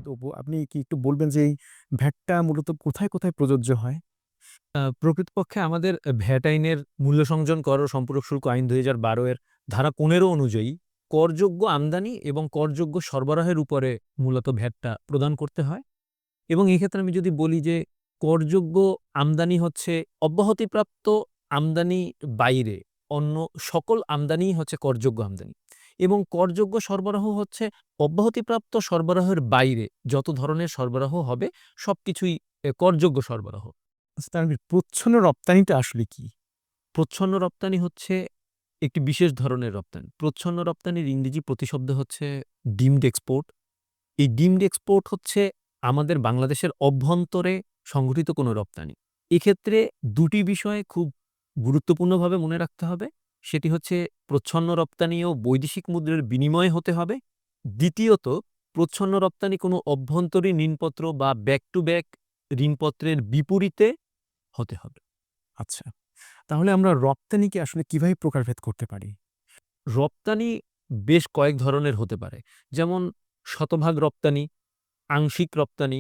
তো আপনি কি একটু বলবেন যে এই ভ্যাটটা মূলত কোথায়, কোথায় প্রযোজ্য হয়? প্রকৃতপক্ষে আমাদের ভ্যাট আইনের মূল্য সংযোজন কর ও সম্পূরক শুল্ক আইন ২০১২ এর ধারা ১৫ অনুযায়ী করযোগ্য আমদানি এবং করযোগ্য সরবরাহের উপরে মূলত ভ্যাটটা প্রদান করতে হয়। এবং এক্ষেত্রে আমি যদি বলি যে করযোগ্য আমদানি হচ্ছে অব্যাহতিপ্রাপ্ত আমদানির বাইরে অন্য সকল আমদানিই হচ্ছে করযোগ্য আমদানি। এবং করযোগ্য সরবরাহ হচ্ছে অব্যাহতিপ্রাপ্ত সরবরাহের বাইরে যত ধরনের সরবরাহ হবে সবকিছুই করযোগ্য সরবরাহ। আচ্ছা, তার মানে প্রচ্ছন্ন রপ্তানিটা আসলে কি? প্রচ্ছন্ন রপ্তানি হচ্ছে একটি বিশেষ ধরনের রপ্তানি। প্রচ্ছন্ন রপ্তানির ইংরেজি প্রতিশব্দ হচ্ছে ডিমড এক্সপোর্ট। এই ডিমড এক্সপোর্ট হচ্ছে আমাদের বাংলাদেশের অভ্যন্তরে সংঘটিত কোনো রপ্তানি। এক্ষেত্রে ২ টি বিষয় খুব গুরুত্বপূর্ণভাবে মনে রাখতে হবে। সেটি হচ্ছে প্রচ্ছন্ন রপ্তানিও বৈদেশিক মুদ্রার বিনিময়ে হতে হবে। দ্বিতীয়ত, প্রচ্ছন্ন রপ্তানি কোনো অভ্যন্তরীণ ঋণপত্র বা ব্যাক টু ব্যাক ঋণপত্রের বিপরীতে হতে হবে। আচ্ছা। তাহলে আমরা রপ্তানিকে আসলে কিভাবে প্রকারভেদ করতে পারি? রপ্তানি বেশ কয়েক ধরনের হতে পারে। যেমন শতভাগ রপ্তানি, আংশিক রপ্তানি,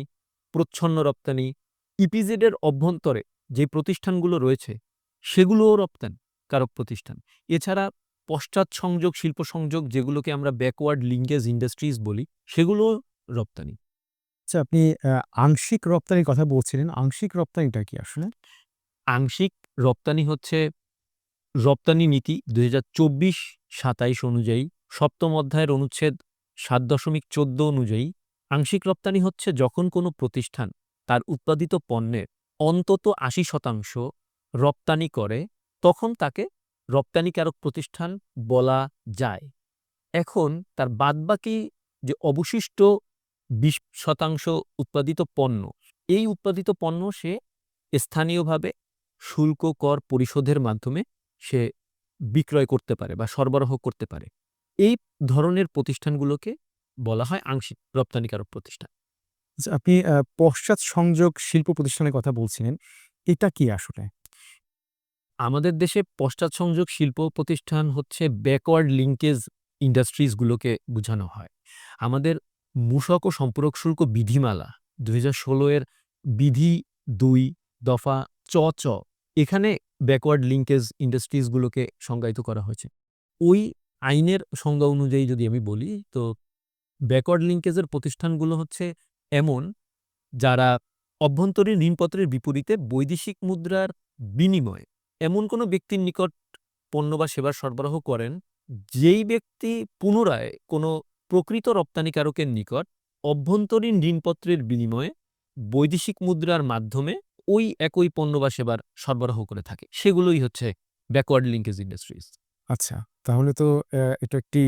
প্রচ্ছন্ন রপ্তানি, ইপিজেড এর অভ্যন্তরে যে প্রতিষ্ঠানগুলো রয়েছে সেগুলোও রপ্তানিকারক প্রতিষ্ঠান। এছাড়া পশ্চাৎ সংযোগ, শিল্প সংযোগ যেগুলোকে আমরা ব্যাকওয়ার্ড লিঙ্কেজ ইন্ডাস্ট্রিজ বলি সেগুলোও রপ্তানি। আচ্ছা, আপনি আ আংশিক রপ্তানির কথা বলছিলেন। আংশিক রপ্তানিটা কি আসলে? আংশিক রপ্তানি হচ্ছে রপ্তানি নীতি ২০২৪-২৭ অনুযায়ী ৭ম অধ্যায়ের অনুচ্ছেদ ৭.১৪ অনুযায়ী আংশিক রপ্তানি হচ্ছে যখন কোনো প্রতিষ্ঠান তার উৎপাদিত পণ্যের অন্তত ৮০% রপ্তানি করে তখন তাকে রপ্তানিকারক প্রতিষ্ঠান বলা যায়। এখন তার বাদবাকি যে অবশিষ্ট ২০% উৎপাদিত পণ্য, এই উৎপাদিত পণ্য সে স্থানীয়ভাবে শুল্ক কর পরিশোধের মাধ্যমে সে বিক্রয় করতে পারে বা সরবরাহ করতে পারে। এই ধরনের প্রতিষ্ঠানগুলোকে বলা হয় আংশিক রপ্তানিকারক প্রতিষ্ঠান। আচ্ছা, আপনি পশ্চাৎ সংযোগ শিল্প প্রতিষ্ঠানের কথা বলছিলেন। এটা কি আসলে? আমাদের দেশে পশ্চাৎ সংযোগ শিল্প প্রতিষ্ঠান হচ্ছে ব্যাকওয়ার্ড লিঙ্কেজ ইন্ডাস্ট্রিজগুলোকে বুঝানো হয়। আমাদের মূসক ও সম্পূরক শুল্ক বিধিমালা ২০১৬ এর বিধি ২ দফা চ এখানে ব্যাকওয়ার্ড লিঙ্কেজ ইন্ডাস্ট্রিজগুলোকে সংজ্ঞায়িত করা হয়েছে। ওই আইনের সংজ্ঞা অনুযায়ী যদি আমি বলি তো ব্যাকওয়ার্ড লিঙ্কেজের প্রতিষ্ঠানগুলো হচ্ছে এমন যারা অভ্যন্তরীণ ঋণপত্রের বিপরীতে বৈদেশিক মুদ্রার বিনিময়ে এমন কোনো ব্যক্তির নিকট পণ্য বা সেবার সরবরাহ করেন, যেই ব্যক্তি পুনরায় কোনো প্রকৃত রপ্তানিকারকের নিকট অভ্যন্তরীণ ঋণপত্রের বিনিময়ে বৈদেশিক মুদ্রার মাধ্যমে ওই একই পণ্য বা সেবার সরবরাহ করে থাকে। সেগুলোই হচ্ছে ব্যাকওয়ার্ড লিঙ্কেজ ইন্ডাস্ট্রিজ। আচ্ছা, তাহলে তো এটা একটি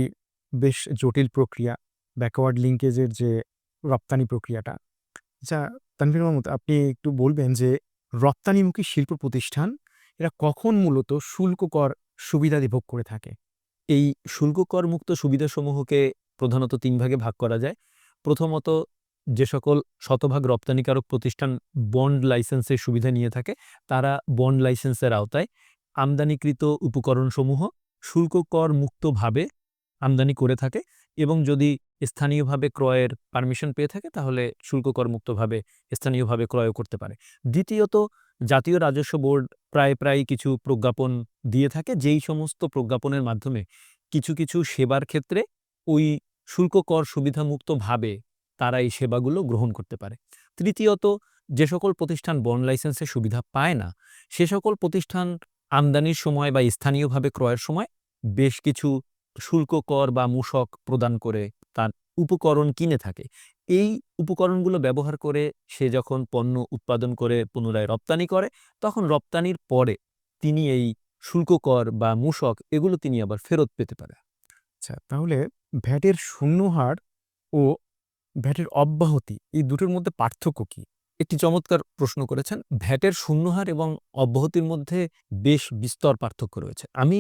বেশ জটিল প্রক্রিয়া। ব্যাকওয়ার্ড লিঙ্কেজের যে রপ্তানি প্রক্রিয়াটা। আচ্ছা, তানভীর মাহমুদ, আপনি একটু বলবেন যে রপ্তানিমুখী শিল্প প্রতিষ্ঠান এরা কখন মূলত শুল্ক কর সুবিধাদি ভোগ করে থাকে? এই শুল্ক করমুক্ত সুবিধাসমূহকে প্রধানত ৩ ভাগে ভাগ করা যায়। প্রথমত, যে সকল শতভাগ রপ্তানিকারক প্রতিষ্ঠান বন্ড লাইসেন্সের সুবিধা নিয়ে থাকে, তারা বন্ড লাইসেন্সের আওতায় আমদানিকৃত উপকরণসমূহ শুল্ক করমুক্তভাবে আমদানি করে থাকে এবং যদি স্থানীয়ভাবে ক্রয়ের পারমিশন পেয়ে থাকে তাহলে শুল্ক করমুক্তভাবে স্থানীয়ভাবে ক্রয়ও করতে পারে। দ্বিতীয়ত, জাতীয় রাজস্ব বোর্ড প্রায় কিছু প্রজ্ঞাপন দিয়ে থাকে, যেই সমস্ত প্রজ্ঞাপনের মাধ্যমে কিছু সেবার ক্ষেত্রে ওই শুল্ক কর সুবিধামুক্তভাবে তারা এই সেবাগুলো গ্রহণ করতে পারে। তৃতীয়ত, যে সকল প্রতিষ্ঠান বন্ড লাইসেন্সের সুবিধা পায় না, সে সকল প্রতিষ্ঠান আমদানির সময় বা স্থানীয়ভাবে ক্রয়ের সময় বেশ কিছু শুল্ক কর বা মূসক প্রদান করে তার উপকরণ কিনে থাকে। এই উপকরণগুলো ব্যবহার করে সে যখন পণ্য উৎপাদন করে পুনরায় রপ্তানি করে, তখন রপ্তানির পরে তিনি এই শুল্ক কর বা মূসক এগুলো তিনি আবার ফেরত পেতে পারে। আচ্ছা, তাহলে ভ্যাটের শূন্য হার ও ভ্যাটের অব্যাহতি এই দুটোর মধ্যে পার্থক্য কি? একটি চমৎকার প্রশ্ন করেছেন। ভ্যাটের শূন্যহার এবং অব্যাহতির মধ্যে বেশ বিস্তর পার্থক্য রয়েছে। আমি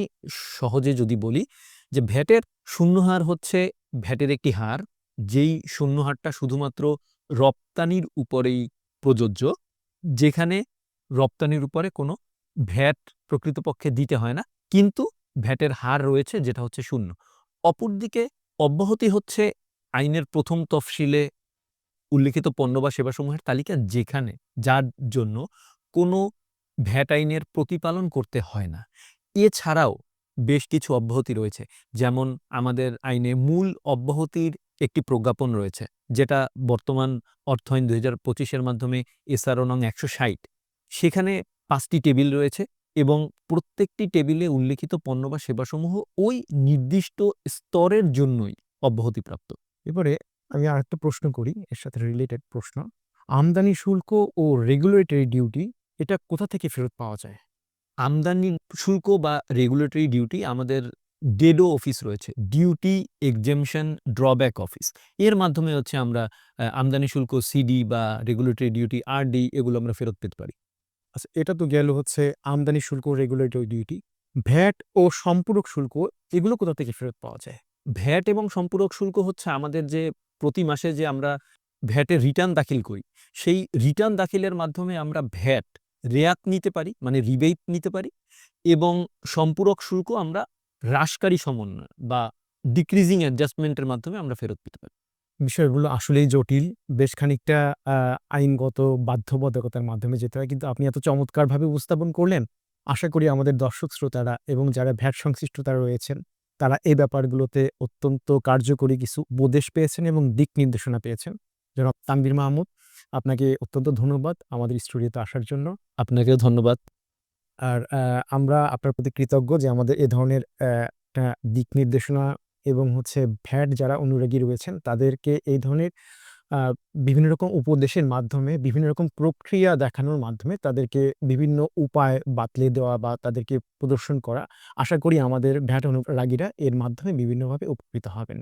সহজে যদি বলি যে ভ্যাটের শূন্যহার হচ্ছে ভ্যাটের একটি হার, যেই শূন্যহারটা শুধুমাত্র রপ্তানির উপরেই প্রযোজ্য, যেখানে রপ্তানির উপরে কোনো ভ্যাট প্রকৃতপক্ষে দিতে হয় না, কিন্তু ভ্যাটের হার রয়েছে যেটা হচ্ছে ০। অপরদিকে অব্যাহতি হচ্ছে আইনের ১ম তফসিলে উল্লিখিত পণ্য বা সেবাসমূহের তালিকা যেখানে যার জন্য কোনো ভ্যাট আইনের প্রতিপালন করতে হয় না। এছাড়াও বেশ কিছু অব্যাহতি রয়েছে। যেমন আমাদের আইনে মূল অব্যাহতির একটি প্রজ্ঞাপন রয়েছে, যেটা বর্তমান অর্থায়ন ২০২৫ এর মাধ্যমে এসআরও নং ১৬০, সেখানে ৫ টি টেবিল রয়েছে এবং প্রত্যেকটি টেবিলে উল্লিখিত পণ্য বা সেবাসমূহ ওই নির্দিষ্ট স্তরের জন্যই অব্যাহতিপ্রাপ্ত। এবারে আমি আরেকটা প্রশ্ন করি, এর সাথে রিলেটেড প্রশ্ন। আমদানি শুল্ক ও রেগুলেটরি ডিউটি এটা কোথা থেকে ফেরত পাওয়া যায়? আমদানি শুল্ক বা রেগুলেটরি ডিউটি আমাদের ডেডো অফিস রয়েছে, ডিউটি এক্সেমশন ড্রব্যাক অফিস। এর মাধ্যমে হচ্ছে আমরা আমদানি শুল্ক সিডি বা রেগুলেটরি ডিউটি আরডি এগুলো আমরা ফেরত পেতে পারি। আচ্ছা, এটা তো গেল হচ্ছে আমদানি শুল্ক, রেগুলেটরি ডিউটি। ভ্যাট ও সম্পূরক শুল্ক এগুলো কোথা থেকে ফেরত পাওয়া যায়? ভ্যাট এবং সম্পূরক শুল্ক হচ্ছে আমাদের যে প্রতি মাসে যে আমরা ভ্যাটের রিটার্ন দাখিল করি, সেই রিটার্ন দাখিলের মাধ্যমে আমরা ভ্যাট রেয়াত নিতে পারি, মানে রিবেট নিতে পারি, এবং সম্পূরক শুল্ক আমরা হ্রাসকারী সমন্বয় বা ডিক্রিজিং অ্যাডজাস্টমেন্টের মাধ্যমে আমরা ফেরত পেতে পারি। বিষয়গুলো আসলেই জটিল। বেশ খানিকটা আইনগত বাধ্যবাধকতার মাধ্যমে যেতে হয়। কিন্তু আপনি এত চমৎকারভাবে উপস্থাপন করলেন। আশা করি আমাদের দর্শক শ্রোতারা এবং যারা ভ্যাট সংশ্লিষ্ট তারা রয়েছেন, তারা এই ব্যাপারগুলোতে অত্যন্ত কার্যকরী কিছু উপদেশ পেয়েছেন এবং দিক নির্দেশনা পেয়েছেন। জনাব তানভীর মাহমুদ, আপনাকে অত্যন্ত ধন্যবাদ আমাদের স্টুডিওতে আসার জন্য। আপনাকেও ধন্যবাদ। আর আমরা আপনার প্রতি কৃতজ্ঞ যে আমাদের এ ধরনের একটা দিক নির্দেশনা এবং হচ্ছে ভ্যাট যারা অনুরাগী রয়েছেন তাদেরকে এই ধরনের আ বিভিন্ন রকম উপদেশের মাধ্যমে, বিভিন্ন রকম প্রক্রিয়া দেখানোর মাধ্যমে তাদেরকে বিভিন্ন উপায় বাতলে দেওয়া বা তাদেরকে প্রদর্শন করা। আশা করি আমাদের ভ্যাট অনুরাগীরা এর মাধ্যমে বিভিন্নভাবে উপকৃত হবেন।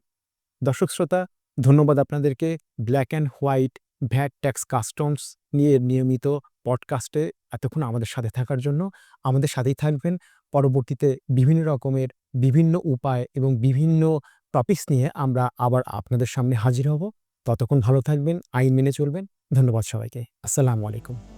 দর্শক শ্রোতা, ধন্যবাদ আপনাদেরকে black and white VAT tax customs নিয়ে নিয়মিত পডকাস্টে এতক্ষণ আমাদের সাথে থাকার জন্য। আমাদের সাথেই থাকবেন। পরবর্তীতে বিভিন্ন রকমের বিভিন্ন উপায় এবং বিভিন্ন টপিকস নিয়ে আমরা আবার আপনাদের সামনে হাজির হব। ততক্ষণ ভালো থাকবেন, আইন মেনে চলবেন। ধন্যবাদ সবাইকে। আসসালামু আলাইকুম।